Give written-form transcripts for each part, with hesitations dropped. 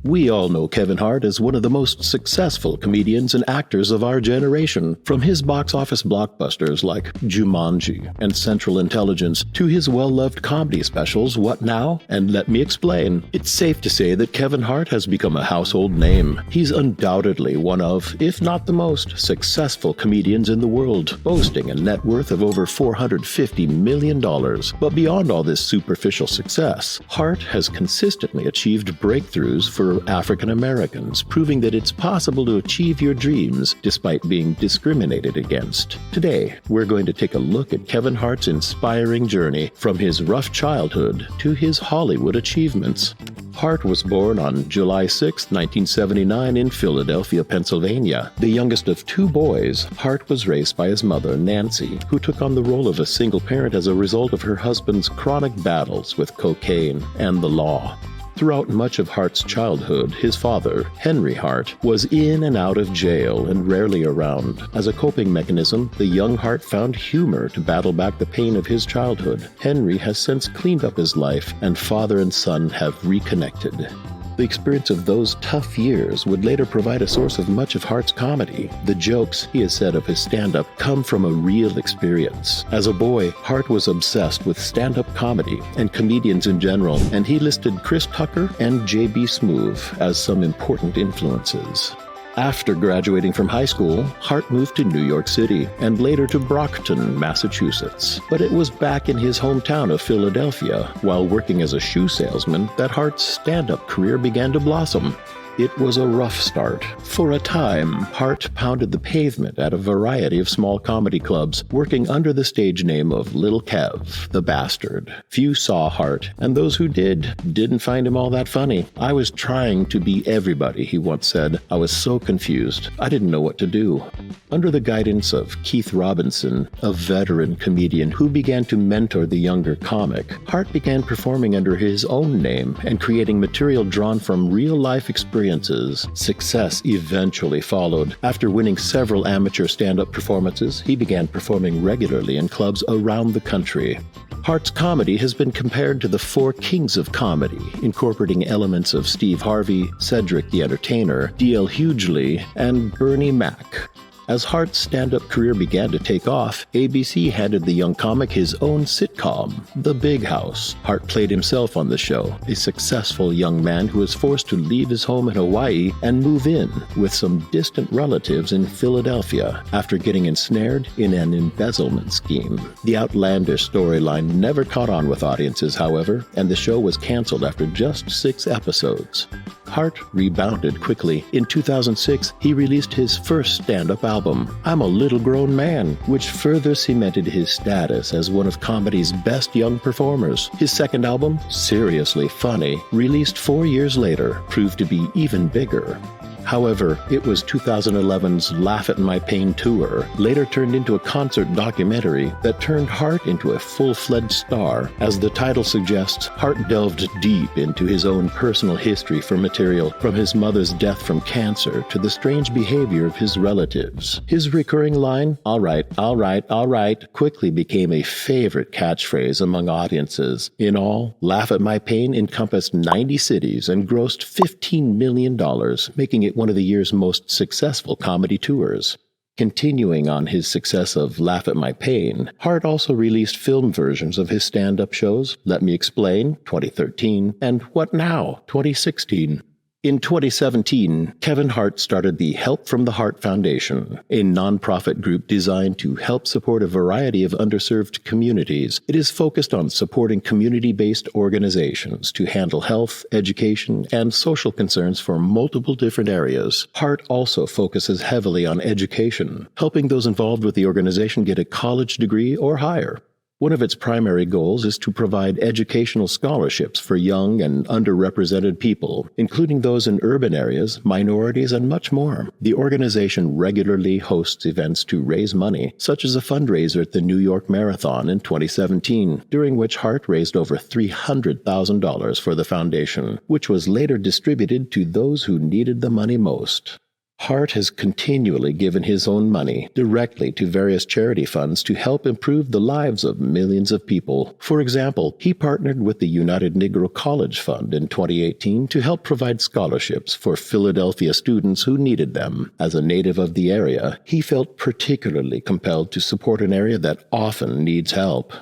We all know Kevin Hart as one of the most successful comedians and actors of our generation, from his box office blockbusters like Jumanji and Central Intelligence to his well-loved comedy specials What Now? And Let Me Explain. It's safe to say that Kevin Hart has become a household name. He's undoubtedly one of, if not the most, successful comedians in the world, boasting a net worth of over $450 million. But beyond all this superficial success, Hart has consistently achieved breakthroughs for African Americans, proving that it's possible to achieve your dreams despite being discriminated against. Today, we're going to take a look at Kevin Hart's inspiring journey from his rough childhood to his Hollywood achievements. Hart was born on July 6, 1979 in Philadelphia, Pennsylvania. The youngest of two boys, Hart was raised by his mother, Nancy, who took on the role of a single parent as a result of her husband's chronic battles with cocaine and the law. Throughout much of Hart's childhood, his father, Henry Hart, was in and out of jail and rarely around. As a coping mechanism, the young Hart found humor to battle back the pain of his childhood. Henry has since cleaned up his life, and father and son have reconnected. The experience of those tough years would later provide a source of much of Hart's comedy. The jokes, he has said of his stand-up, come from a real experience. As a boy, Hart was obsessed with stand-up comedy and comedians in general, and he listed Chris Tucker and J.B. Smoove as some important influences. After graduating from high school, Hart moved to New York City and later to Brockton, Massachusetts. But it was back in his hometown of Philadelphia, while working as a shoe salesman, that Hart's stand-up career began to blossom. It was a rough start. For a time, Hart pounded the pavement at a variety of small comedy clubs, working under the stage name of Little Kev, the Bastard. Few saw Hart, and those who didn't find him all that funny. "I was trying to be everybody," he once said. "I was so confused. I didn't know what to do." Under the guidance of Keith Robinson, a veteran comedian who began to mentor the younger comic, Hart began performing under his own name and creating material drawn from real-life experiences. Success eventually followed. After winning several amateur stand-up performances, he began performing regularly in clubs around the country. Hart's comedy has been compared to the four kings of comedy, incorporating elements of Steve Harvey, Cedric the Entertainer, D.L. Hughley, and Bernie Mac. As Hart's stand-up career began to take off, ABC handed the young comic his own sitcom, The Big House. Hart played himself on the show, a successful young man who was forced to leave his home in Hawaii and move in with some distant relatives in Philadelphia after getting ensnared in an embezzlement scheme. The outlandish storyline never caught on with audiences, however, and the show was canceled after just 6 episodes. Hart rebounded quickly. In 2006, he released his first stand-up album, I'm a Little Grown Man, which further cemented his status as one of comedy's best young performers. His second album, Seriously Funny, released 4 years later, proved to be even bigger. However, it was 2011's Laugh at My Pain tour, later turned into a concert documentary, that turned Hart into a full-fledged star. As the title suggests, Hart delved deep into his own personal history for material, from his mother's death from cancer to the strange behavior of his relatives. His recurring line, all right, quickly became a favorite catchphrase among audiences. In all, Laugh at My Pain encompassed 90 cities and grossed $15 million, making it one of the year's most successful comedy tours. Continuing on his success of Laugh at My Pain, Hart also released film versions of his stand-up shows, Let Me Explain, 2013, and What Now, 2016. In 2017, Kevin Hart started the Help from the Heart Foundation, a nonprofit group designed to help support a variety of underserved communities. It is focused on supporting community-based organizations to handle health, education, and social concerns for multiple different areas. Hart also focuses heavily on education, helping those involved with the organization get a college degree or higher. One of its primary goals is to provide educational scholarships for young and underrepresented people, including those in urban areas, minorities, and much more. The organization regularly hosts events to raise money, such as a fundraiser at the New York Marathon in 2017, during which Hart raised over $300,000 for the foundation, which was later distributed to those who needed the money most. Hart has continually given his own money directly to various charity funds to help improve the lives of millions of people. For example, he partnered with the United Negro College Fund in 2018 to help provide scholarships for Philadelphia students who needed them. As a native of the area, he felt particularly compelled to support an area that often needs help.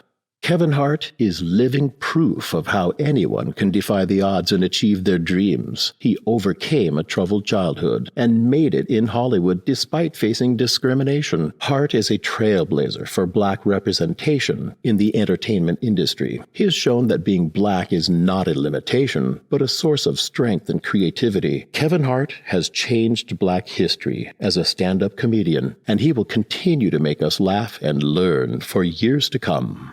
Kevin Hart is living proof of how anyone can defy the odds and achieve their dreams. He overcame a troubled childhood and made it in Hollywood despite facing discrimination. Hart is a trailblazer for Black representation in the entertainment industry. He has shown that being Black is not a limitation, but a source of strength and creativity. Kevin Hart has changed Black history as a stand-up comedian, and he will continue to make us laugh and learn for years to come.